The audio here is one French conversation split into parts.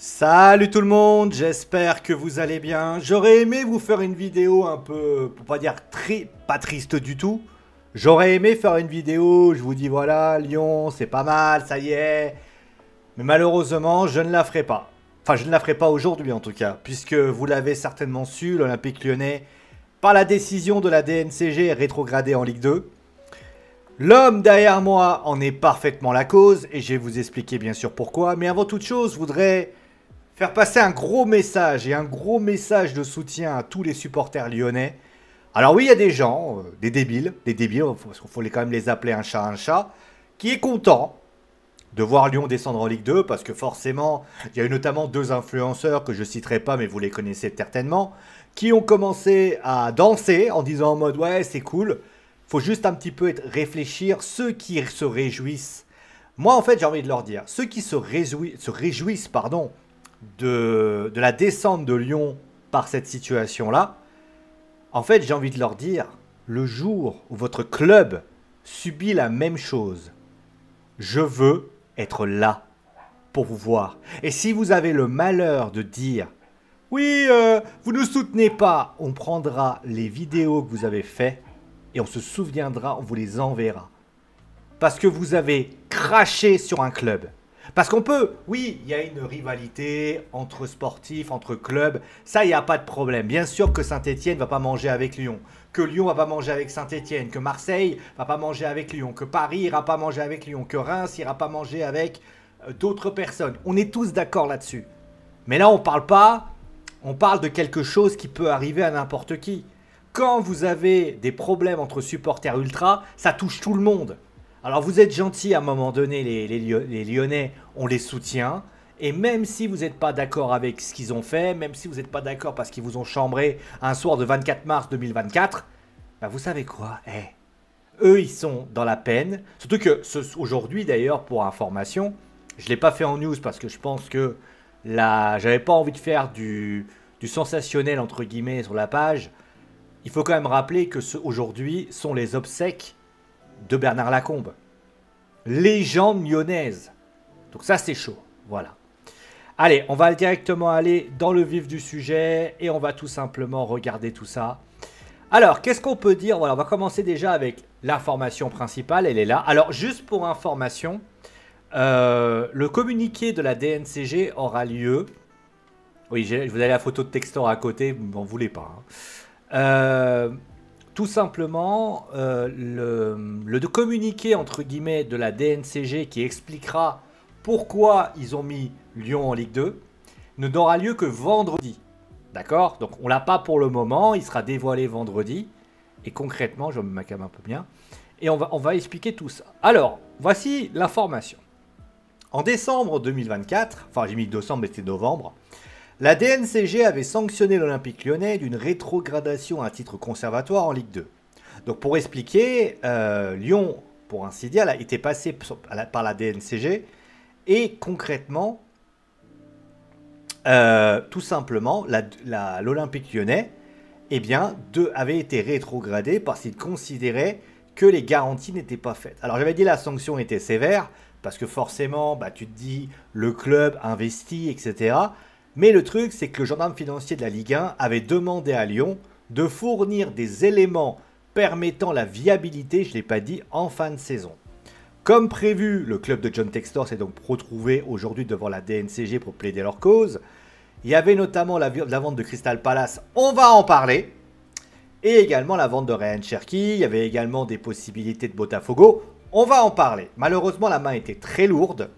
Salut tout le monde, j'espère que vous allez bien. J'aurais aimé vous faire une vidéo un peu, pour pas dire pas triste du tout. J'aurais aimé faire une vidéo, je vous dis voilà, Lyon, c'est pas mal, ça y est. Mais malheureusement, je ne la ferai pas. Enfin, je ne la ferai pas aujourd'hui en tout cas, puisque vous l'avez certainement su, l'Olympique Lyonnais, par la décision de la DNCG, est rétrogradé en Ligue 2. L'homme derrière moi en est parfaitement la cause, et je vais vous expliquer bien sûr pourquoi. Mais avant toute chose, je voudrais faire passer un gros message et un gros message de soutien à tous les supporters lyonnais. Alors oui, il y a des gens, des débiles, il faut quand même les appeler un chat, qui est content de voir Lyon descendre en Ligue 2, parce que forcément, il y a eu notamment deux influenceurs que je citerai pas, mais vous les connaissez certainement, qui ont commencé à danser en disant en mode ouais c'est cool. Faut juste un petit peu réfléchir, ceux qui se réjouissent. Moi en fait j'ai envie de leur dire, ceux qui se réjouissent pardon, de la descente de Lyon par cette situation-là, en fait, j'ai envie de leur dire, le jour où votre club subit la même chose, je veux être là pour vous voir. Et si vous avez le malheur de dire, oui, vous ne soutenez pas, on prendra les vidéos que vous avez faites et on se souviendra, on vous les enverra. Parce que vous avez craché sur un club. Parce qu'on peut, oui, il y a une rivalité entre sportifs, entre clubs, ça, il n'y a pas de problème. Bien sûr que Saint-Etienne ne va pas manger avec Lyon, que Lyon ne va pas manger avec Saint-Etienne, que Marseille ne va pas manger avec Lyon, que Paris n'ira pas manger avec Lyon, que Reims n'ira pas manger avec d'autres personnes. On est tous d'accord là-dessus. Mais là, on ne parle pas, on parle de quelque chose qui peut arriver à n'importe qui. Quand vous avez des problèmes entre supporters ultra, ça touche tout le monde. Alors vous êtes gentils à un moment donné, les Lyonnais, on les soutient. Et même si vous n'êtes pas d'accord avec ce qu'ils ont fait, même si vous n'êtes pas d'accord parce qu'ils vous ont chambré un soir de 24 mars 2024, bah vous savez quoi, eux ils sont dans la peine. Surtout que aujourd'hui d'ailleurs, pour information, je ne l'ai pas fait en news parce que je pense que j'avais pas envie de faire du sensationnel entre guillemets sur la page. Il faut quand même rappeler que aujourd'hui sont les obsèques de Bernard Lacombe. Légende lyonnaise. Donc ça c'est chaud. Voilà. Allez, on va directement aller dans le vif du sujet et on va tout simplement regarder tout ça. Alors, qu'est-ce qu'on peut dire? Voilà, on va commencer déjà avec l'information principale, elle est là. Alors, juste pour information, le communiqué de la DNCG aura lieu. Oui, vous avez la photo de Textor à côté, vous n'en voulez pas. Tout simplement, le communiqué entre guillemets de la DNCG qui expliquera pourquoi ils ont mis Lyon en Ligue 2 ne n'aura lieu que vendredi. D'accord? Donc on l'a pas pour le moment, il sera dévoilé vendredi. Et concrètement, je me mets un peu bien. Et on va expliquer tout ça. Alors, voici l'information. En décembre 2024, enfin j'ai mis décembre mais c'était novembre, la DNCG avait sanctionné l'Olympique Lyonnais d'une rétrogradation à titre conservatoire en Ligue 2. Donc pour expliquer, Lyon, pour ainsi dire, a été passé par la DNCG et concrètement, tout simplement, l'Olympique Lyonnais avait été rétrogradé parce qu'il considérait que les garanties n'étaient pas faites. Alors j'avais dit la sanction était sévère parce que forcément, tu te dis le club investit, etc. Mais le truc, c'est que le gendarme financier de la Ligue 1 avait demandé à Lyon de fournir des éléments permettant la viabilité, je ne l'ai pas dit, en fin de saison. Comme prévu, le club de John Textor s'est donc retrouvé aujourd'hui devant la DNCG pour plaider leur cause. Il y avait notamment la vente de Crystal Palace, on va en parler. Et également la vente de Ryan Cherki, il y avait également des possibilités de Botafogo, on va en parler. Malheureusement, la main était très lourde.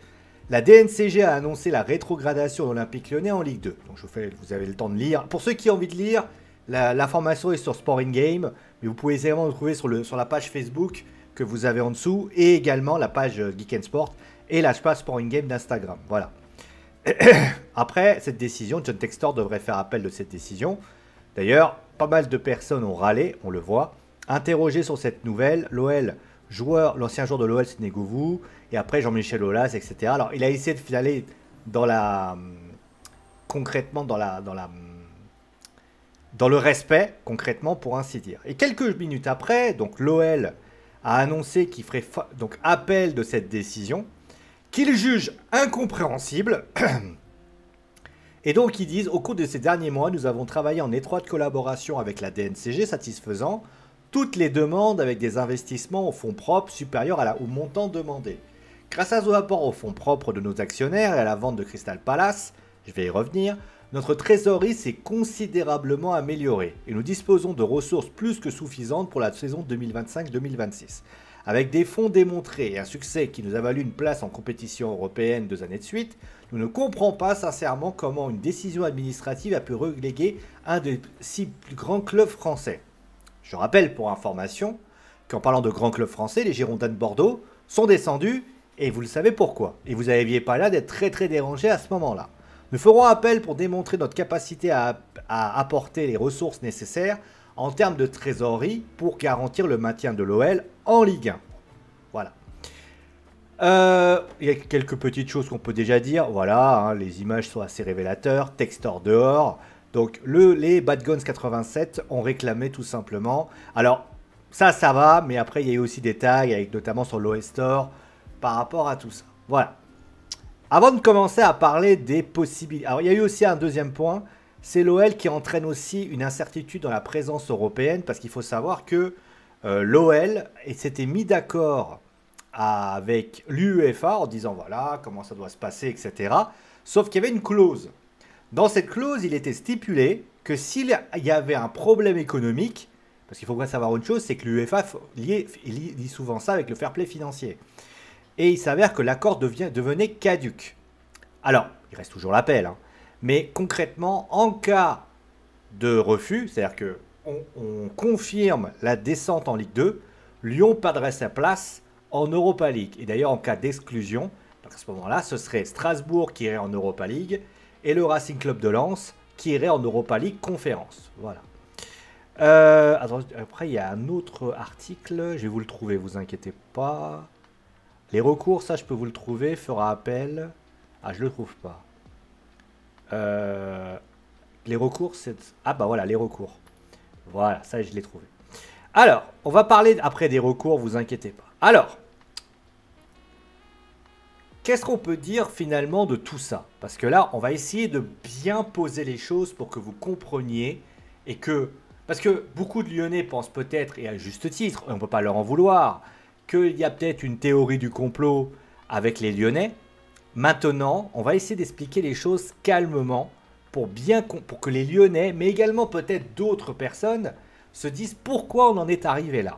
La DNCG a annoncé la rétrogradation de l'Olympique Lyonnais en Ligue 2. Donc vous avez le temps de lire. Pour ceux qui ont envie de lire, l'information est sur Sport in Game, mais vous pouvez également le trouver sur la page Facebook que vous avez en dessous, et également la page Geek and Sport et la page Sport in Game d'Instagram. Voilà. Après cette décision, John Textor devrait faire appel de cette décision. D'ailleurs, pas mal de personnes ont râlé, on le voit. Interrogé sur cette nouvelle, l'ancien joueur de l'OL, c'est Negouvou, et après Jean-Michel Aulas, etc. Alors, il a essayé d'aller concrètement dans le respect, concrètement, pour ainsi dire. Et quelques minutes après, donc l'OL a annoncé qu'il ferait donc appel de cette décision, qu'il juge incompréhensible, Et donc ils disent, au cours de ces derniers mois, nous avons travaillé en étroite collaboration avec la DNCG, satisfaisant toutes les demandes avec des investissements au fonds propres supérieurs au montant demandé. Grâce aux apports au fonds propres de nos actionnaires et à la vente de Crystal Palace, je vais y revenir, notre trésorerie s'est considérablement améliorée et nous disposons de ressources plus que suffisantes pour la saison 2025-2026. Avec des fonds démontrés et un succès qui nous a valu une place en compétition européenne 2 années de suite, nous ne comprenons pas sincèrement comment une décision administrative a pu reléguer un des 6 plus grands clubs français. Je rappelle pour information qu'en parlant de grands clubs français, les Girondins de Bordeaux sont descendus et vous le savez pourquoi. Et vous n'aviez pas là d'être très dérangé à ce moment-là. Nous ferons appel pour démontrer notre capacité à apporter les ressources nécessaires en termes de trésorerie pour garantir le maintien de l'OL en Ligue 1. Voilà. Il y a quelques petites choses qu'on peut déjà dire. Voilà, hein, les images sont assez révélateurs. Textor dehors. Donc les Bad Guns 87 ont réclamé tout simplement. Alors ça va, mais après il y a eu aussi des tags, avec notamment sur l'OS Store, par rapport à tout ça. Voilà. Avant de commencer à parler des possibilités. Alors il y a eu aussi un deuxième point. C'est l'OL qui entraîne aussi une incertitude dans la présence européenne, parce qu'il faut savoir que l'OL s'était mis d'accord avec l'UEFA en disant voilà comment ça doit se passer, etc. Sauf qu'il y avait une clause. Dans cette clause, il était stipulé que s'il y avait un problème économique, parce qu'il faut bien savoir une chose, c'est que l'UEFA lie souvent ça avec le fair play financier. Et il s'avère que l'accord devenait caduc. Alors, il reste toujours l'appel, hein, mais concrètement, en cas de refus, c'est-à-dire qu'on confirme la descente en Ligue 2, Lyon perdrait sa place en Europa League. Et d'ailleurs, en cas d'exclusion, à ce moment-là, ce serait Strasbourg qui irait en Europa League et le Racing Club de Lens qui irait en Europa League Conférence. Voilà. Après, il y a un autre article. Je vais vous le trouver, vous inquiétez pas. Les recours, ça, je peux vous le trouver. Fera appel. Ah, je le trouve pas. Les recours, c'est... Ah, bah voilà, les recours. Voilà, ça, je l'ai trouvé. Alors, on va parler après des recours, vous inquiétez pas. Alors, qu'est-ce qu'on peut dire finalement de tout ça? Parce que là, on va essayer de bien poser les choses pour que vous compreniez et que... Parce que beaucoup de Lyonnais pensent peut-être, et à juste titre, on ne peut pas leur en vouloir, qu'il y a peut-être une théorie du complot avec les Lyonnais. Maintenant, on va essayer d'expliquer les choses calmement pour que les Lyonnais, mais également peut-être d'autres personnes, se disent pourquoi on en est arrivé là.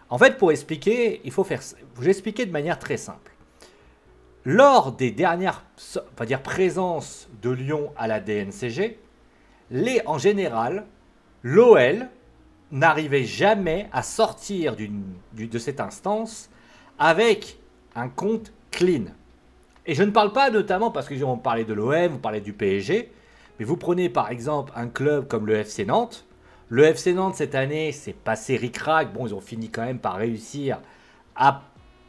En fait, pour expliquer, il faut faire... Je vais expliquer de manière très simple. Lors des dernières présences de Lyon à la DNCG, en général, l'OL n'arrivait jamais à sortir de cette instance avec un compte clean. Et je ne parle pas notamment parce que on parlait de l'OM, vous parlez du PSG, mais vous prenez par exemple un club comme le FC Nantes. Le FC Nantes cette année, c'est passé ric-rac. Bon, ils ont fini quand même par réussir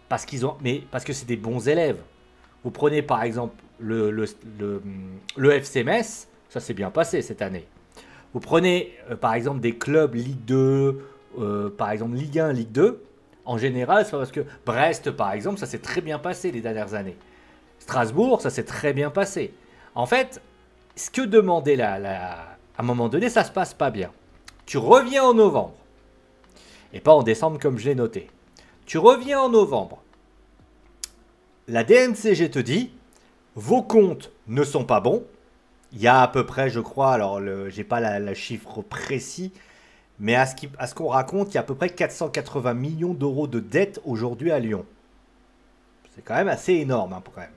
parce que c'est des bons élèves. Vous prenez par exemple le FC Metz, ça s'est bien passé cette année. Vous prenez par exemple des clubs Ligue 2, par exemple Ligue 1, Ligue 2. En général, c'est parce que Brest par exemple, ça s'est très bien passé les dernières années. Strasbourg, ça s'est très bien passé. En fait, ce que demandait à un moment donné, ça se passe pas bien. Tu reviens en novembre, et pas en décembre comme je l'ai noté. Tu reviens en novembre. La DNCG te dit, vos comptes ne sont pas bons. Il y a à peu près, je crois, alors je n'ai pas le chiffre précis, mais à ce qu'on raconte, il y a à peu près 480 millions d'euros de dettes aujourd'hui à Lyon. C'est quand même assez énorme, hein, quand même.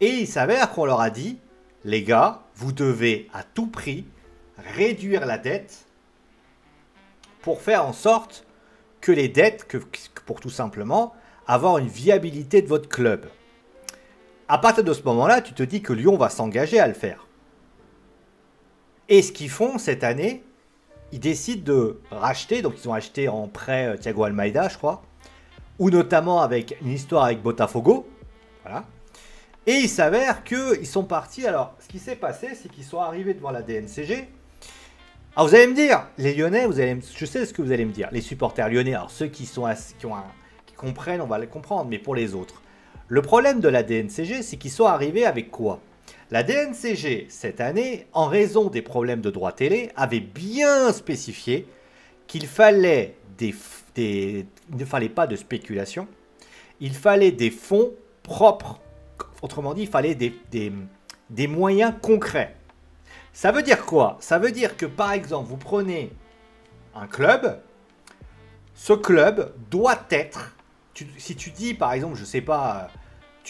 Et il s'avère qu'on leur a dit, les gars, vous devez à tout prix réduire la dette pour faire en sorte que les dettes, pour tout simplement avoir une viabilité de votre club. À partir de ce moment-là, tu te dis que Lyon va s'engager à le faire. Et ce qu'ils font cette année, ils décident de racheter, donc ils ont acheté en prêt Thiago Almeida, je crois, ou notamment avec une histoire avec Botafogo, voilà. Et il s'avère qu'ils sont partis. Alors, ce qui s'est passé, c'est qu'ils sont arrivés devant la DNCG. Alors, vous allez me dire, les Lyonnais, je sais ce que vous allez me dire, les supporters lyonnais, alors ceux qui comprennent, on va les comprendre, mais pour les autres. Le problème de la DNCG, c'est qu'ils sont arrivés avec quoi? La DNCG, cette année, en raison des problèmes de droit télé, avait bien spécifié qu'il fallait il ne fallait pas de spéculation, il fallait des fonds propres. Autrement dit, il fallait des moyens concrets. Ça veut dire quoi? Ça veut dire que, par exemple, vous prenez un club, ce club doit être, si tu dis, par exemple, je sais pas,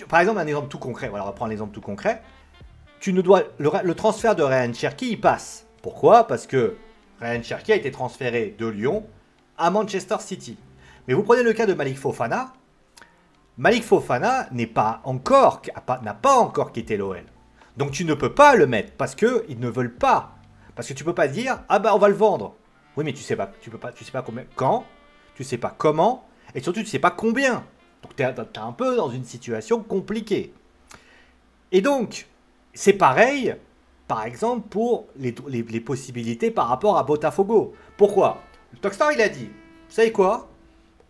par exemple, un exemple tout concret, voilà, on va prendre l'exemple tout concret, le transfert de Ryan Cherki, il passe. Pourquoi? Parce que Ryan Cherki a été transféré de Lyon à Manchester City. Mais vous prenez le cas de Malik Fofana. Malik Fofana n'a pas encore quitté l'OL. Donc tu ne peux pas le mettre parce qu'ils ne veulent pas. Parce que tu ne peux pas dire, ah bah on va le vendre. Oui, mais tu sais pas combien, quand, tu sais pas comment, et surtout tu sais pas combien. Donc tu es un peu dans une situation compliquée. Et donc, c'est pareil, par exemple, pour les possibilités par rapport à Botafogo. Pourquoi? Le Tokstar, il a dit, vous savez quoi?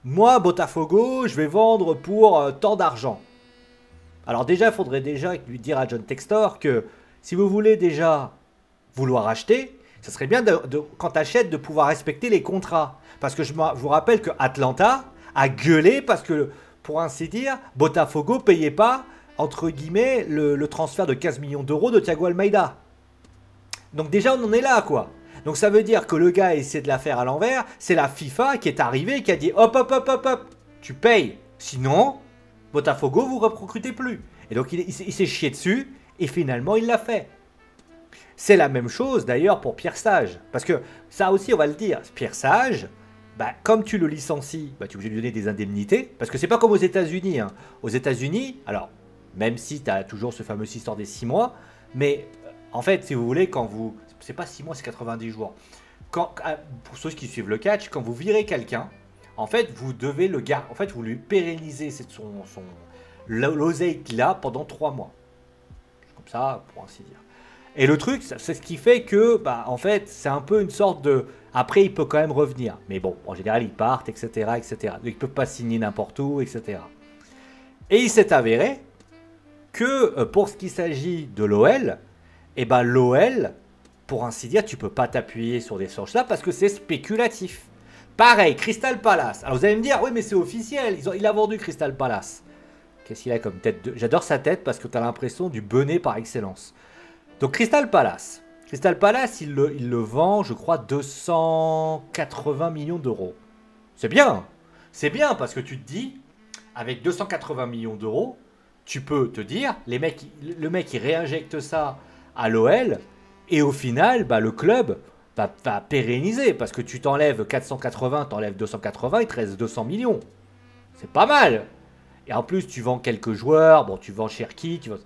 Moi, Botafogo, je vais vendre pour tant d'argent. Alors déjà, il faudrait déjà lui dire à John Textor que si vous voulez déjà vouloir acheter, ce serait bien quand tu achètes de pouvoir respecter les contrats. Parce que je vous rappelle que Atlanta a gueulé parce que, pour ainsi dire, Botafogo ne payait pas, entre guillemets, le transfert de 15 millions d'euros de Thiago Almeida. Donc déjà, on en est là, quoi. Donc ça veut dire que le gars a essayé de la faire à l'envers. C'est la FIFA qui est arrivée et qui a dit hop, hop, hop, hop, hop, tu payes. Sinon, Botafogo, vous ne recrutez plus. Et donc il s'est chié dessus et finalement, il l'a fait. C'est la même chose d'ailleurs pour Pierre Sage. Parce que ça aussi, on va le dire, Pierre Sage, bah, comme tu le licencies, bah, tu es obligé de lui donner des indemnités. Parce que c'est pas comme aux États-Unis. Hein. Aux États-Unis, alors, même si tu as toujours ce fameux histoire des 6 mois, mais en fait, si vous voulez, quand vous... C'est pas 6 mois, c'est 90 jours. Pour ceux qui suivent le catch, quand vous virez quelqu'un, en fait, vous devez le garder. En fait, vous lui pérennisez l'oseille qu'il a pendant 3 mois. Comme ça, pour ainsi dire. Et le truc, c'est ce qui fait que, bah, en fait, c'est un peu une sorte de... Après, il peut quand même revenir. Mais bon, en général, ils partent, etc., etc. Donc, ils ne peuvent pas signer n'importe où, etc. Et il s'est avéré que, pour ce qui s'agit de l'OL, eh ben, l'OL... Pour ainsi dire, tu ne peux pas t'appuyer sur des sources là parce que c'est spéculatif. Pareil, Crystal Palace. Alors vous allez me dire, oui mais c'est officiel, il a vendu Crystal Palace. Qu'est-ce qu'il a comme tête de... J'adore sa tête parce que tu as l'impression du bonnet par excellence. Donc Crystal Palace. Crystal Palace, il le vend, je crois, 280 millions d'euros. C'est bien. C'est bien parce que tu te dis, avec 280 millions d'euros, tu peux te dire, le mec il réinjecte ça à l'OL. Et au final, bah, le club va pérenniser parce que tu t'enlèves 480, t'enlèves 280, il te reste 200 millions. C'est pas mal. Et en plus, tu vends quelques joueurs. Bon, tu vends Cherki, tu vends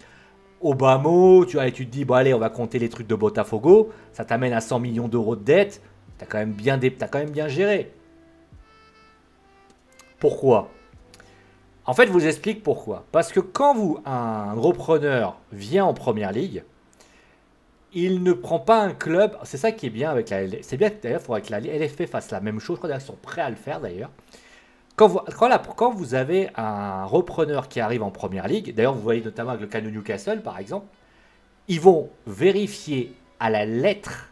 Obama, tu te dis, bon allez, on va compter les trucs de Botafogo. Ça t'amène à 100 millions d'euros de dette. T'as quand même bien géré. Pourquoi? En fait, je vous explique pourquoi. Parce que quand un repreneur vient en première ligue, il ne prend pas un club. C'est ça qui est bien avec la LFP. C'est bien d'ailleurs, il faudrait que la LFP fasse la même chose. Je crois qu'ils sont prêts à le faire d'ailleurs. Quand vous avez un repreneur qui arrive en première ligue, d'ailleurs, vous voyez notamment avec le cas de Newcastle par exemple, ils vont vérifier à la lettre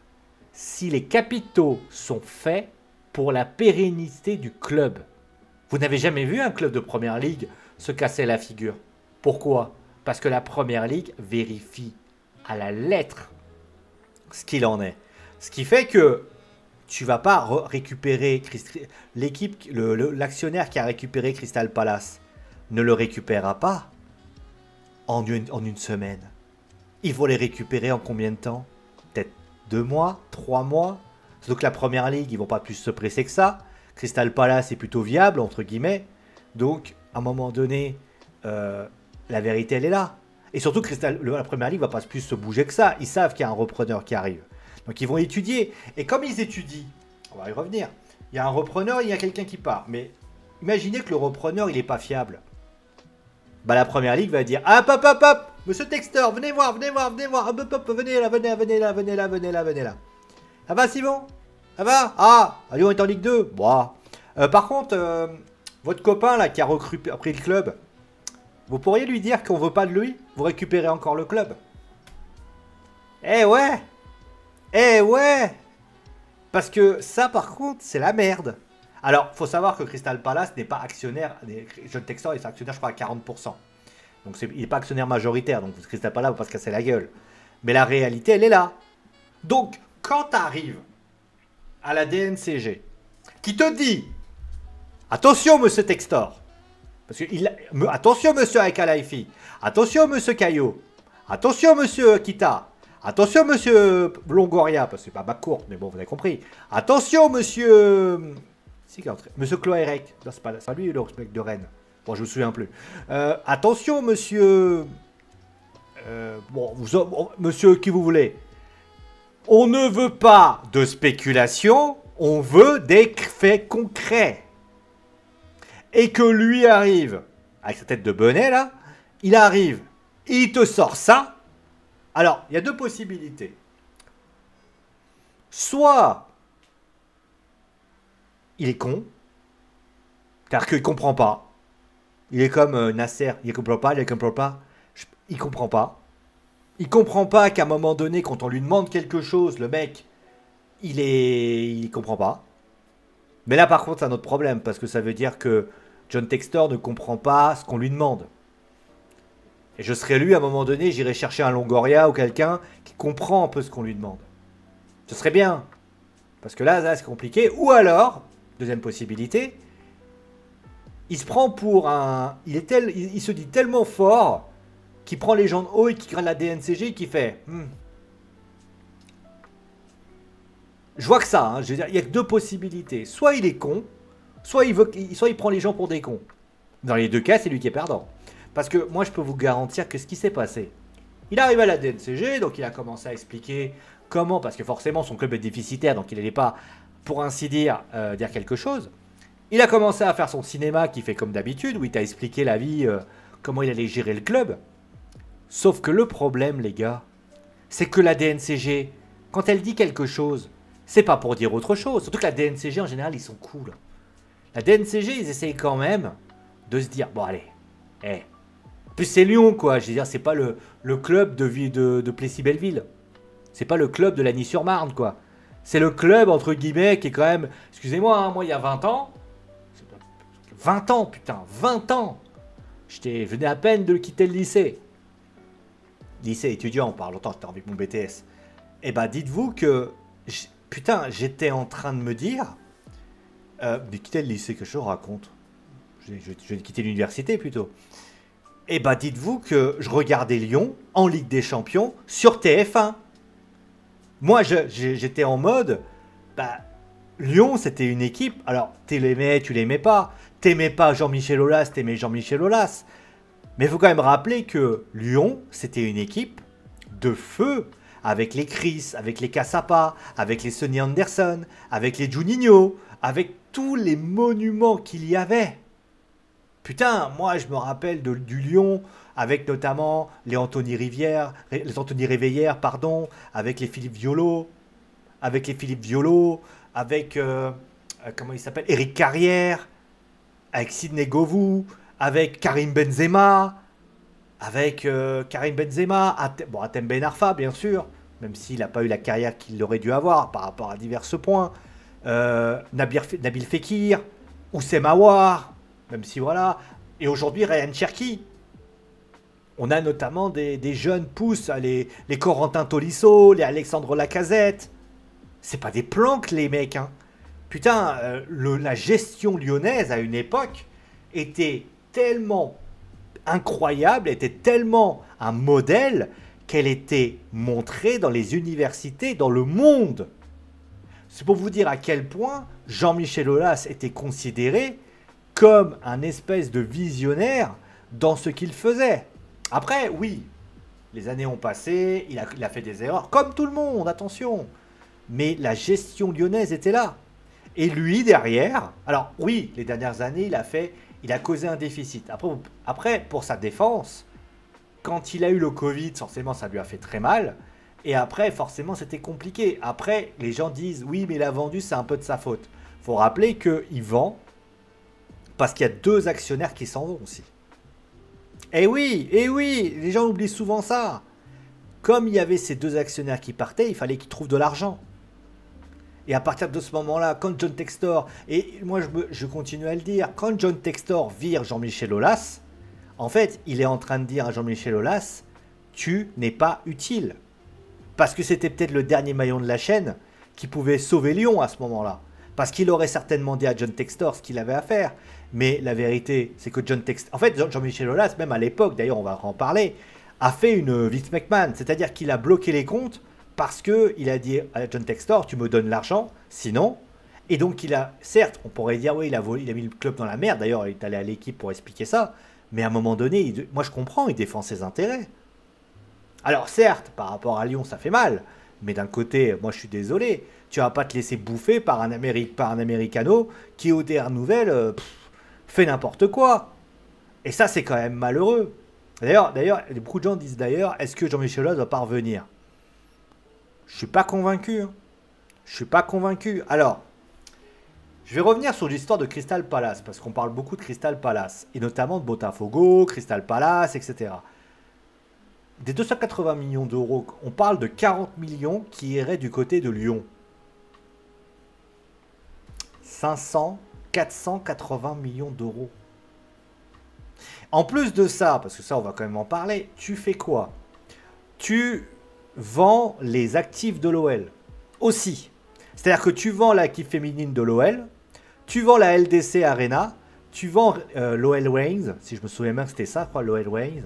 si les capitaux sont faits pour la pérennité du club. Vous n'avez jamais vu un club de première ligue se casser la figure. Pourquoi? Parce que la première ligue vérifie à la lettre ce qu'il en est. Ce qui fait que tu vas pas récupérer l'équipe, l'actionnaire qui a récupéré Crystal Palace ne le récupérera pas en une semaine. Il faut les récupérer en combien de temps? Peut-être 2 mois, 3 mois. Donc la première ligue, ils vont pas plus se presser que ça. Crystal Palace est plutôt viable, entre guillemets. Donc, à un moment donné, la vérité, elle est là. Et surtout, la première ligue va pas plus se bouger que ça. Ils savent qu'il y a un repreneur qui arrive. Donc, ils vont étudier. Et comme ils étudient, on va y revenir. Il y a un repreneur, il y a quelqu'un qui part. Mais imaginez que le repreneur, il n'est pas fiable. Bah, la première ligue va dire, hop, hop, hop, hop, monsieur Textor, venez voir, venez voir, venez voir. Hop, hop, hop, venez là, venez là, venez là, venez là, venez là, venez là. Ça va, Simon? Ça va? Ah, Lyon est en Ligue 2. Bon. Par contre, votre copain là qui a pris le club, vous pourriez lui dire qu'on veut pas de lui? Vous récupérez encore le club. Eh ouais. Eh ouais. Parce que ça, par contre, c'est la merde. Alors, faut savoir que Crystal Palace n'est pas actionnaire. John Textor est actionnaire, je crois, à 40%. Donc, il n'est pas actionnaire majoritaire. Donc, Crystal Palace va pas se casser la gueule. Mais la réalité, elle est là. Donc, quand tu arrives à la DNCG, qui te dit attention, monsieur Textor. Parce que attention, monsieur Akalaifi. Attention, monsieur Caillot. Attention, monsieur Kita. Attention, monsieur Longoria. Parce que c'est pas ma courte, mais bon, vous avez compris. Attention, monsieur. Monsieur Cloérec. Non, c'est pas lui, le mec de Rennes. Bon, je me souviens plus. Attention, monsieur. Monsieur qui vous voulez. On ne veut pas de spéculation, on veut des faits concrets. Et que lui arrive, avec sa tête de bonnet là, il arrive, il te sort ça. Alors, il y a deux possibilités. Soit, il est con, car qu'il ne comprend pas. Il est comme Nasser, il ne comprend pas, il comprend pas. Il comprend pas. Il comprend pas qu'à un moment donné, quand on lui demande quelque chose, le mec, il comprend pas. Mais là, par contre, c'est un autre problème, parce que ça veut dire que John Textor ne comprend pas ce qu'on lui demande. Et je serais lui, à un moment donné, j'irais chercher un Longoria ou quelqu'un qui comprend un peu ce qu'on lui demande. Ce serait bien. Parce que là c'est compliqué. Ou alors, deuxième possibilité, il se prend pour un... Il se dit tellement fort qu'il prend les gens de haut et qui gratte la DNCG et qui fait... Je vois que ça, hein, je veux dire, il y a que deux possibilités. Soit il est con, soit il prend les gens pour des cons. Dans les deux cas, c'est lui qui est perdant. Parce que moi, je peux vous garantir que ce qui s'est passé, il arrive à la DNCG, donc il a commencé à expliquer comment, parce que forcément son club est déficitaire, donc il n'allait pas, pour ainsi dire, dire quelque chose. Il a commencé à faire son cinéma qui fait comme d'habitude, où il t'a expliqué la vie, comment il allait gérer le club. Sauf que le problème, les gars, c'est que la DNCG, quand elle dit quelque chose, c'est pas pour dire autre chose. Surtout que la DNCG, en général, ils sont cool. La DNCG, ils essayent quand même de se dire, bon allez, plus c'est Lyon, quoi. Je veux dire, c'est pas le club de Plessis-Belleville. C'est pas le club de Lagny-sur-Marne, quoi. C'est le club, entre guillemets, qui est quand même... Excusez-moi, hein, moi, il y a 20 ans... 20 ans, putain, 20 ans. Je venais à peine de quitter le lycée. Lycée étudiant, on parle longtemps, j'étais avec mon BTS. Eh ben, dites-vous que... Putain, j'étais en train de me dire... de quitter le lycée, que je raconte. Je vais quitter l'université, plutôt. Eh ben, dites-vous que je regardais Lyon en Ligue des Champions sur TF1. Moi, j'étais en mode... Bah, Lyon, c'était une équipe... Alors, tu l'aimais, tu l'aimais pas. T'aimais pas Jean-Michel Aulas, t'aimais Jean-Michel Aulas. Mais il faut quand même rappeler que Lyon, c'était une équipe de feu. Avec les Chris, avec les Cassapa, avec les Sonny Anderson, avec les Juninho, avec tous les monuments qu'il y avait. Putain, moi je me rappelle du Lyon, avec notamment les Anthony Réveillère, pardon, avec les Philippe Violo, avec comment il s'appelle, Éric Carrière, avec Sidney Govou, avec Karim Benzema, Hatem Ben Arfa, bien sûr, même s'il n'a pas eu la carrière qu'il aurait dû avoir par rapport à divers points, Nabil Fekir, Oussem Aouar, même si voilà, et aujourd'hui Ryan Cherki. On a notamment des jeunes pousses, les Corentin Tolisso, les Alexandre Lacazette. C'est pas des planques, les mecs, hein. Putain, la gestion lyonnaise à une époque était tellement incroyable, était tellement un modèle qu'elle était montrée dans les universités, dans le monde. C'est pour vous dire à quel point Jean-Michel Aulas était considéré comme un espèce de visionnaire dans ce qu'il faisait. Après, oui, les années ont passé, il a fait des erreurs, comme tout le monde, attention. Mais la gestion lyonnaise était là. Et lui, derrière, alors oui, les dernières années, il a causé un déficit. Après, pour sa défense, quand il a eu le Covid, forcément, ça lui a fait très mal. Et après, forcément, c'était compliqué. Après, les gens disent, oui, mais il a vendu, c'est un peu de sa faute. Il faut rappeler qu'il vend parce qu'il y a deux actionnaires qui s'en vont aussi. Eh oui, les gens oublient souvent ça. comme il y avait ces deux actionnaires qui partaient, il fallait qu'ils trouvent de l'argent. Et à partir de ce moment-là, quand John Textor, et moi je continue à le dire, quand John Textor vire Jean-Michel Aulas, en fait, il est en train de dire à Jean-Michel Aulas, tu n'es pas utile. Parce que c'était peut-être le dernier maillon de la chaîne qui pouvait sauver Lyon à ce moment-là. Parce qu'il aurait certainement dit à John Textor ce qu'il avait à faire. Mais la vérité, c'est que John Textor... En fait, Jean-Michel Aulas, même à l'époque, d'ailleurs on va en parler, a fait une Vince McMahon. C'est-à-dire qu'il a bloqué les comptes parce qu'il a dit à John Textor, tu me donnes l'argent, sinon... Et donc il a... Certes, on pourrait dire, oui, il a mis le club dans la merde. D'ailleurs, il est allé à l'équipe pour expliquer ça. Mais à un moment donné, moi je comprends, il défend ses intérêts. Alors certes, par rapport à Lyon, ça fait mal. Mais d'un côté, moi je suis désolé. Tu vas pas te laisser bouffer par un Americano qui, aux dernières nouvelles, fait n'importe quoi. Et ça, c'est quand même malheureux. D'ailleurs, beaucoup de gens disent d'ailleurs, est-ce que Jean-Michel Aulas va pas revenir? Je suis pas convaincu. Hein. Je suis pas convaincu. Alors, je vais revenir sur l'histoire de Crystal Palace, parce qu'on parle beaucoup de Crystal Palace, et notamment de Botafogo, Crystal Palace, etc. Des 280 millions d'euros, on parle de 40 millions qui iraient du côté de Lyon. 480 millions d'euros. En plus de ça, parce que ça on va quand même en parler, tu fais quoi? Tu vends les actifs de l'OL aussi. C'est-à-dire que tu vends l'actif féminine de l'OL, tu vends la LDC Arena, tu vends l'OL Wings, si je me souviens bien que c'était ça, je crois, l'OL Wings.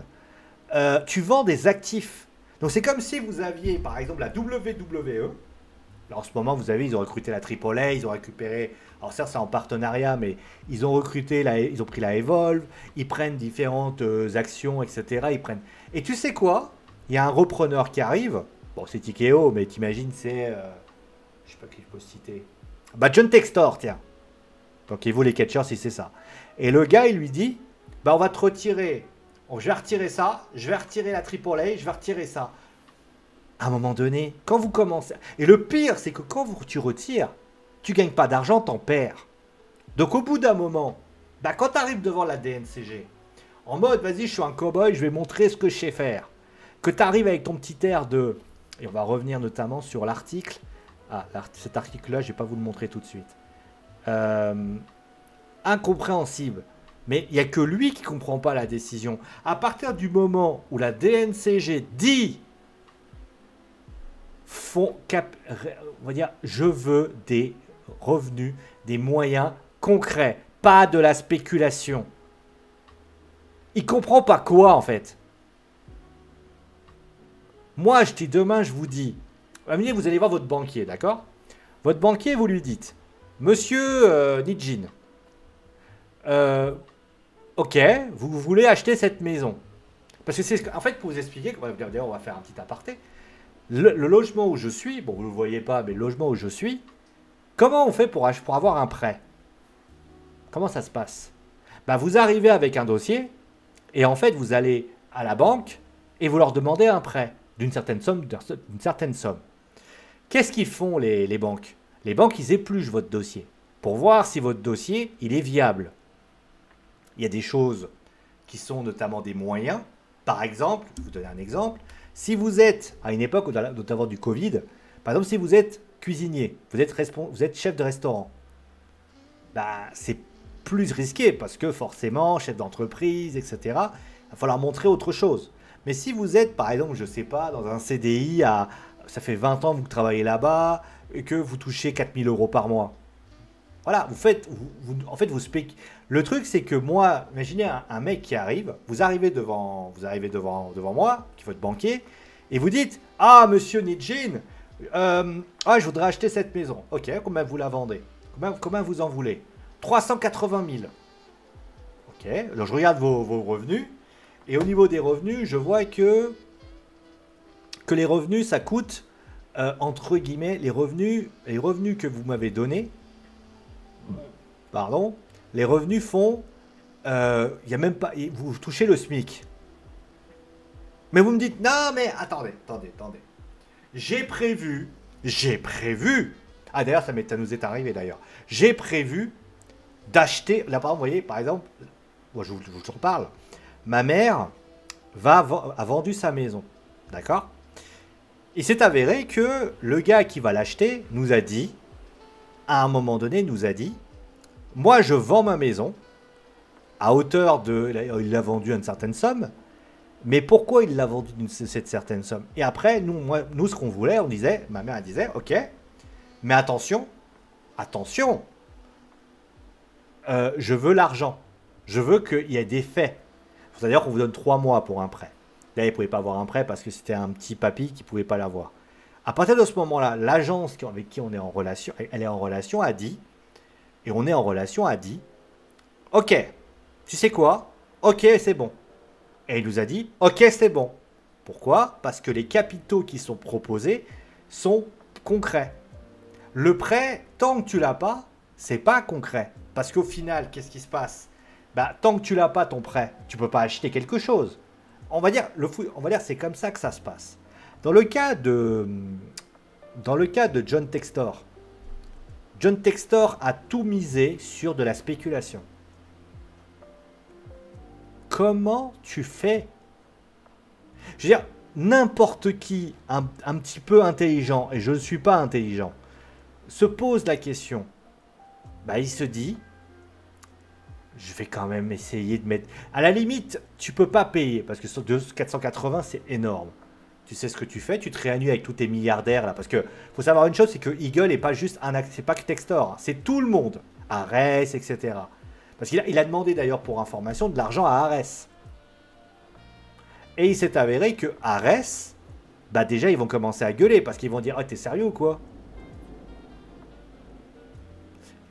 Tu vends des actifs. Donc c'est comme si vous aviez par exemple la WWE. Là, en ce moment, ils ont recruté la AAA, ils ont récupéré. Alors certes, c'est en partenariat, mais ils ont recruté, ils ont pris la Evolve, ils prennent différentes actions, etc. Ils prennent. Et tu sais quoi? Il y a un repreneur qui arrive. Bon, c'est Tikeo, mais t'imagines, c'est. Je sais pas qui je peux citer. Bah, John Textor, tiens. Donc il vaut les catchers si c'est ça. Et le gars, il lui dit, bah on va te retirer. Je vais retirer ça, je vais retirer la AAA, je vais retirer ça. À un moment donné, quand vous commencez... Et le pire, c'est que quand tu retires, tu gagnes pas d'argent, t'en perds. Donc au bout d'un moment, bah, quand tu arrives devant la DNCG, en mode, vas-y, je suis un cow-boy, je vais montrer ce que je sais faire. Que tu arrives avec ton petit air de... Et on va revenir notamment sur l'article. Ah, cet article-là, je ne vais pas vous le montrer tout de suite. Incompréhensible. Mais il n'y a que lui qui ne comprend pas la décision. À partir du moment où la DNCG dit, on va dire, je veux des revenus, des moyens concrets, pas de la spéculation. Il ne comprend pas quoi en fait. Moi, je dis demain, je vous dis, vous allez voir votre banquier, d'accord? Votre banquier, vous lui dites, monsieur Nijin, ok, vous voulez acheter cette maison. Parce que c'est en fait pour vous expliquer, d'ailleurs on va faire un petit aparté, le logement où je suis, bon vous ne le voyez pas, mais le logement où je suis, comment on fait pour avoir un prêt? Comment ça se passe? Bah, vous arrivez avec un dossier et en fait vous allez à la banque et vous leur demandez un prêt d'une certaine somme. Qu'est-ce qu'ils font les banques? Les banques, ils épluchent votre dossier pour voir si votre dossier il est viable. Il y a des choses qui sont notamment des moyens. Par exemple, je vais vous donner un exemple. Si vous êtes, à une époque, notamment du Covid, par exemple, si vous êtes cuisinier, vous êtes chef de restaurant, bah, c'est plus risqué parce que forcément, chef d'entreprise, etc., il va falloir montrer autre chose. Mais si vous êtes, par exemple, je ne sais pas, dans un CDI, ça fait 20 ans que vous travaillez là-bas et que vous touchez 4 000 € par mois, voilà, vous spéculez. Le truc, c'est que moi, imaginez un mec qui arrive, vous arrivez devant moi, qui est votre banquier, et vous dites, ah, monsieur Nijin, je voudrais acheter cette maison. Ok, combien vous la vendez? Combien vous en voulez? 380 000. Ok, alors je regarde vos revenus, et au niveau des revenus, je vois que les revenus, ça coûte, entre guillemets, les revenus que vous m'avez donnés, pardon, les revenus font, y a même pas, vous touchez le SMIC. Mais vous me dites, non mais attendez. J'ai prévu, ah d'ailleurs ça nous est arrivé d'ailleurs, j'ai prévu d'acheter, là par exemple, vous voyez, par exemple, moi je vous en parle, ma mère a vendu sa maison, d'accord? Il s'est avéré que le gars qui va l'acheter nous a dit, à un moment donné, nous a dit, moi je vends ma maison à hauteur de... Il l'a vendu à une certaine somme, mais pourquoi il l'a vendu cette certaine somme? Et après, nous ce qu'on voulait, on disait, ma mère elle disait, ok, mais attention, attention, je veux l'argent, je veux qu'il y ait des faits. C'est-à-dire qu'on vous donne 3 mois pour un prêt. Là, il ne pouvait pas avoir un prêt parce que c'était un petit papy qui ne pouvait pas l'avoir. À partir de ce moment-là, l'agence avec qui on est en relation, elle est en relation, a dit, et on est en relation, a dit, ok, tu sais quoi? Ok, c'est bon. Et il nous a dit, ok, c'est bon. Pourquoi? Parce que les capitaux qui sont proposés sont concrets. Le prêt, tant que tu l'as pas, c'est pas concret. Parce qu'au final, qu'est-ce qui se passe? Bah, tant que tu l'as pas ton prêt, tu peux pas acheter quelque chose. On va dire, c'est comme ça que ça se passe. Dans le cas de John Textor a tout misé sur de la spéculation. Comment tu fais? Je veux dire, n'importe qui, un petit peu intelligent, et je ne suis pas intelligent, se pose la question. Bah, il se dit, je vais quand même essayer de mettre... À la limite, tu peux pas payer, parce que sur 480, c'est énorme. Tu sais ce que tu fais, tu te réannues avec tous tes milliardaires, là, parce que faut savoir une chose, c'est que Eagle n'est pas juste un... C'est pas que Textor, hein, c'est tout le monde. Ares, etc. Parce qu'il a demandé d'ailleurs pour information de l'argent à Ares. Et il s'est avéré que Ares, bah déjà ils vont commencer à gueuler, parce qu'ils vont dire, oh t'es sérieux ou quoi?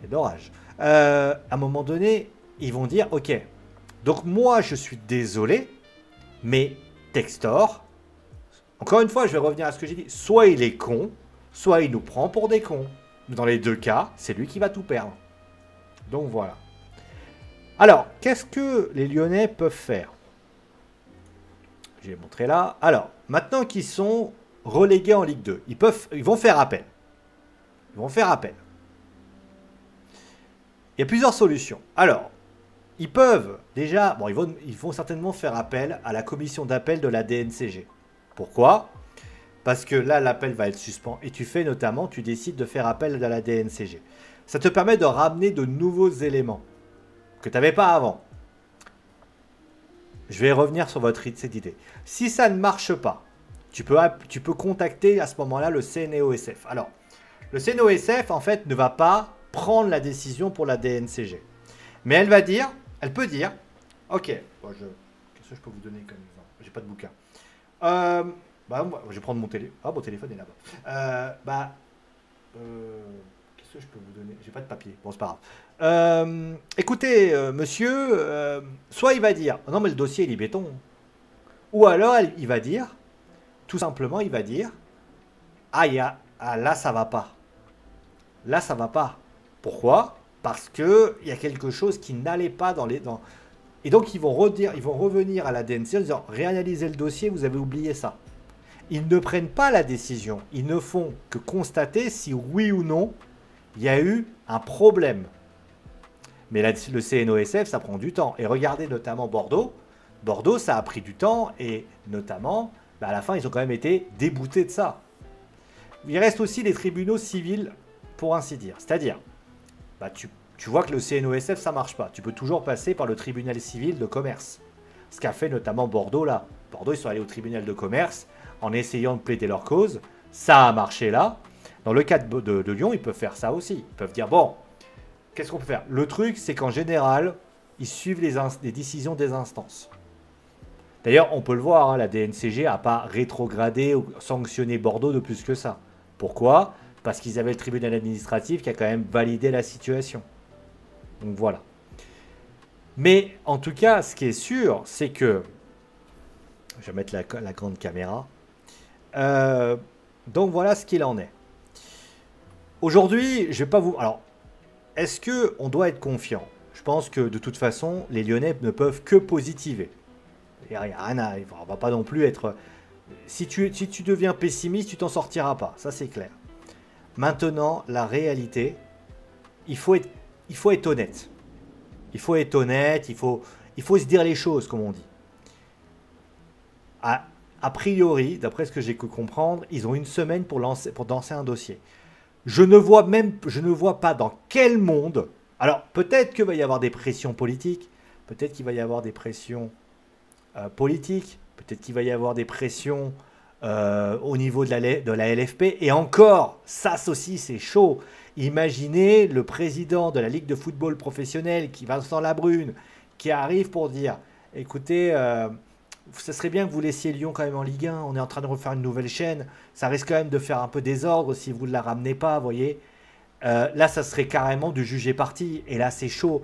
C'est d'orage. À un moment donné, ils vont dire, ok, donc moi je suis désolé, mais Textor, encore une fois je vais revenir à ce que j'ai dit, soit il est con, soit il nous prend pour des cons. Dans les deux cas, c'est lui qui va tout perdre. Donc voilà. Alors, qu'est-ce que les Lyonnais peuvent faire? Je vais montrer là. Alors, maintenant qu'ils sont relégués en Ligue 2, ils vont faire appel. Ils vont faire appel. Il y a plusieurs solutions. Alors, ils peuvent déjà... Bon, ils vont certainement faire appel à la commission d'appel de la DNCG. Pourquoi? Parce que là, l'appel va être suspendu. Et tu décides de faire appel à la DNCG. Ça te permet de ramener de nouveaux éléments que tu n'avais pas avant. Je vais revenir sur cette idée. Si ça ne marche pas, tu peux contacter à ce moment-là le CNOSF. Alors, le CNOSF, en fait, ne va pas prendre la décision pour la DNCG. Mais elle peut dire, ok, bon, qu'est-ce que je peux vous donner comme exemple? J'ai pas de bouquin. Je vais prendre mon téléphone. Ah, mon téléphone est là-bas. Qu'est-ce que je peux vous donner? J'ai pas de papier. Bon, c'est pas grave. Écoutez, monsieur, soit il va dire, non mais le dossier il est béton. Ou alors il va dire, tout simplement il va dire, là ça va pas. Là ça va pas. Pourquoi? Parce que il y a quelque chose qui n'allait pas Et donc ils vont revenir à la DNC en disant, réanalysez le dossier, vous avez oublié ça. Ils ne prennent pas la décision. Ils ne font que constater si oui ou non il y a eu un problème. Mais là, le CNOSF, ça prend du temps. Et regardez notamment Bordeaux. Bordeaux, ça a pris du temps. Et notamment, à la fin, ils ont quand même été déboutés de ça. Il reste aussi les tribunaux civils, pour ainsi dire. C'est-à-dire, tu vois que le CNOSF, ça ne marche pas. Tu peux toujours passer par le tribunal civil de commerce. Ce qu'a fait notamment Bordeaux là. Bordeaux, ils sont allés au tribunal de commerce en essayant de plaider leur cause. Ça a marché là. Dans le cas de Lyon, ils peuvent faire ça aussi. Ils peuvent dire, bon, qu'est-ce qu'on peut faire? Le truc, c'est qu'en général, ils suivent les décisions des instances. D'ailleurs, on peut le voir, hein, la DNCG n'a pas rétrogradé ou sanctionné Bordeaux de plus que ça. Pourquoi? Parce qu'ils avaient le tribunal administratif qui a quand même validé la situation. Donc voilà. Mais en tout cas, ce qui est sûr, c'est que... Je vais mettre la grande caméra. Donc voilà ce qu'il en est. Aujourd'hui, je vais pas vous... Alors, est-ce qu'on doit être confiant? Je pense que de toute façon, les Lyonnais ne peuvent que positiver. Il n'y a rien à... On va pas non plus être... Si tu deviens pessimiste, tu t'en sortiras pas. Ça, c'est clair. Maintenant, la réalité, il faut être honnête. Il faut être honnête, il faut se dire les choses, comme on dit. À a priori, d'après ce que j'ai pu comprendre, ils ont une semaine pour lancer un dossier. Je ne vois pas dans quel monde. Alors, peut-être qu'il va y avoir des pressions politiques, peut-être qu'il va y avoir des pressions politiques, peut-être qu'il va y avoir des pressions au niveau de la LFP. Et encore, ça aussi, c'est chaud. Imaginez le président de la Ligue de football professionnel, Vincent Labrune, qui arrive pour dire, écoutez, ça serait bien que vous laissiez Lyon quand même en Ligue 1, on est en train de refaire une nouvelle chaîne, ça risque quand même de faire un peu désordre si vous ne la ramenez pas, vous voyez. Là, ça serait carrément du juger parti, et là, c'est chaud.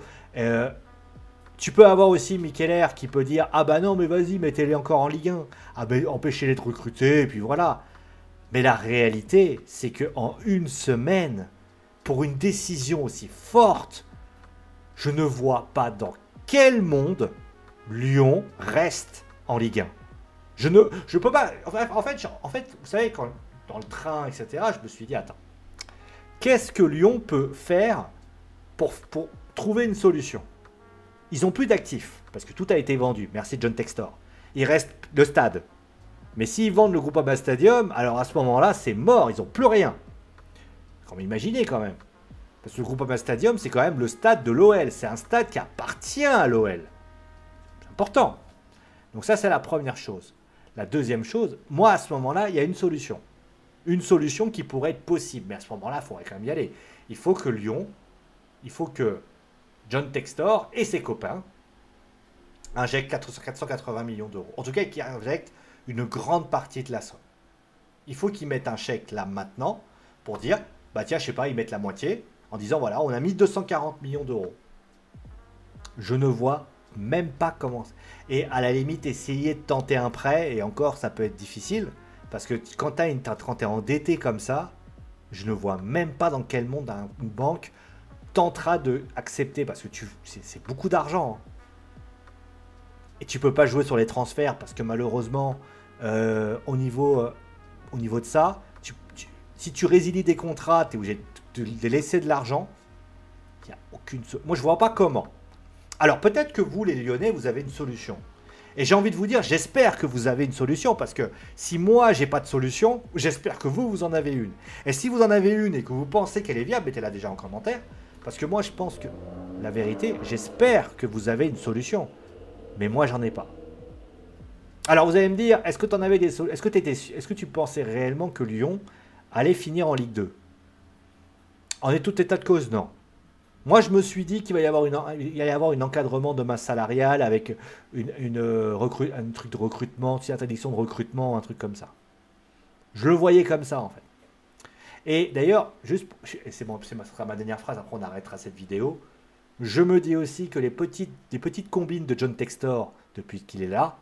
Tu peux avoir aussi Mikeler qui peut dire, ah bah non, mais vas-y, mettez-les encore en Ligue 1, ah bah empêchez-les de recruter, et puis voilà. Mais la réalité, c'est qu'en une semaine, pour une décision aussi forte, je ne vois pas dans quel monde Lyon reste en Ligue 1. Je peux pas. En fait, vous savez, quand, dans le train, etc., je me suis dit, attends, qu'est-ce que Lyon peut faire pour trouver une solution? Ils n'ont plus d'actifs, parce que tout a été vendu. Merci John Textor. Il reste le stade. Mais s'ils vendent le Groupama Stadium, alors à ce moment-là, c'est mort, ils n'ont plus rien. Comme imaginez quand même. Parce que le Groupama Stadium, c'est quand même le stade de l'OL. C'est un stade qui appartient à l'OL. C'est important. Donc ça, c'est la première chose. La deuxième chose, moi, à ce moment-là, il y a une solution. Une solution qui pourrait être possible. Mais à ce moment-là, il faudrait quand même y aller. Il faut que Lyon, il faut que John Textor et ses copains injectent 480 millions d'euros. En tout cas, qu'ils injectent une grande partie de la somme. Il faut qu'ils mettent un chèque là maintenant pour dire, bah tiens, je sais pas, ils mettent la moitié en disant, voilà, on a mis 240 millions d'euros. Je ne vois même pas comment. Et à la limite, essayer de tenter un prêt, et encore, ça peut être difficile, parce que quand tu es endetté comme ça, je ne vois même pas dans quel monde une banque tentera d'accepter, parce que c'est beaucoup d'argent. Hein. Et tu peux pas jouer sur les transferts, parce que malheureusement, au niveau de ça, si tu résilies des contrats, tu es obligé de laisser de l'argent. Il n'y a aucune. Moi, je vois pas comment. Alors, peut-être que vous, les Lyonnais, vous avez une solution. Et j'ai envie de vous dire, j'espère que vous avez une solution, parce que si moi, j'ai pas de solution, j'espère que vous en avez une. Et si vous en avez une et que vous pensez qu'elle est viable, mettez-la déjà en commentaire. Parce que moi, je pense que, la vérité, j'espère que vous avez une solution. Mais moi, j'en ai pas. Alors, vous allez me dire, est-ce que tu en avais des solutions? Est-ce que tu pensais réellement que Lyon allait finir en Ligue 2? En tout état de cause, non. Moi, je me suis dit qu'il va y avoir un encadrement de masse salariale avec un truc de recrutement, une interdiction de recrutement, un truc comme ça. Je le voyais comme ça, en fait. Et d'ailleurs, ce sera ma dernière phrase, après on arrêtera cette vidéo. Je me dis aussi que les petites combines de John Textor, depuis qu'il est là,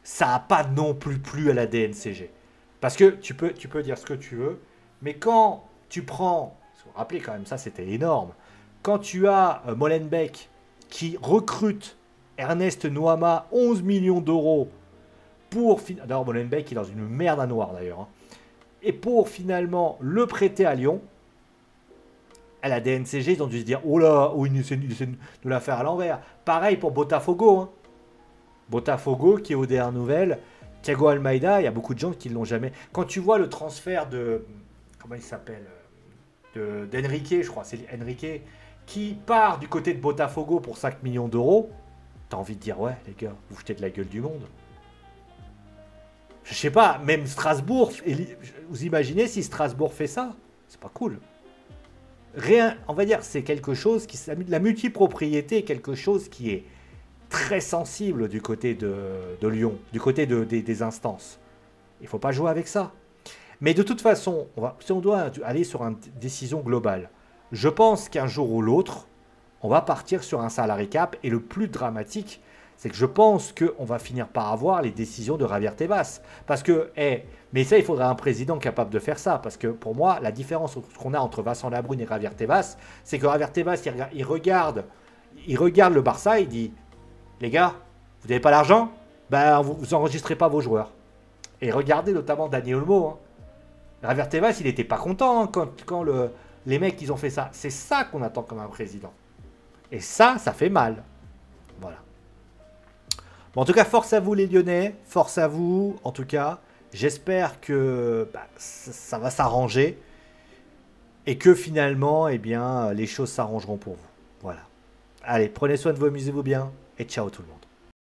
ça n'a pas non plus plu à la DNCG. Parce que tu peux dire ce que tu veux, mais quand tu prends... Vous vous rappelez quand même, ça c'était énorme. Quand tu as Molenbeek qui recrute Ernest Nouama 11 millions d'euros pour... D'ailleurs, Molenbeek est dans une merde à noir d'ailleurs. Hein, et pour finalement le prêter à Lyon, à la DNCG, ils ont dû se dire, oh là, ils essaient de la faire à l'envers. Pareil pour Botafogo. Hein. Botafogo qui est au dernier nouvelle. Thiago Almeida, il y a beaucoup de gens qui ne l'ont jamais... Quand tu vois le transfert de... Comment il s'appelle d'Enrique, je crois, c'est Enrique, qui part du côté de Botafogo pour 5 millions d'euros, t'as envie de dire, ouais, les gars, vous foutez de la gueule du monde. Je sais pas, même Strasbourg, vous imaginez si Strasbourg fait ça? C'est pas cool. Rien, on va dire, c'est quelque chose qui... La multipropriété est quelque chose qui est très sensible du côté de Lyon, du côté des instances. Il faut pas jouer avec ça. Mais de toute façon, si on doit aller sur une décision globale, je pense qu'un jour ou l'autre, on va partir sur un salary cap. Et le plus dramatique, c'est que je pense qu'on va finir par avoir les décisions de Javier Tebas. Parce que, mais ça, il faudrait un président capable de faire ça. Parce que pour moi, la différence qu'on a entre Vincent Labrune et Javier Tebas, c'est que Javier Tebas, il regarde le Barça, il dit, les gars, vous n'avez pas l'argent? Ben, vous n'enregistrez pas vos joueurs. Et regardez notamment Dani Olmo, hein. Javier Tebas, il n'était pas content hein, quand les mecs, ils ont fait ça. C'est ça qu'on attend comme un président. Et ça fait mal. Voilà. Bon, en tout cas, force à vous les Lyonnais, force à vous. En tout cas, j'espère que ça va s'arranger et que finalement, eh bien, les choses s'arrangeront pour vous. Voilà. Allez, prenez soin de vous, amusez-vous bien et ciao tout le monde.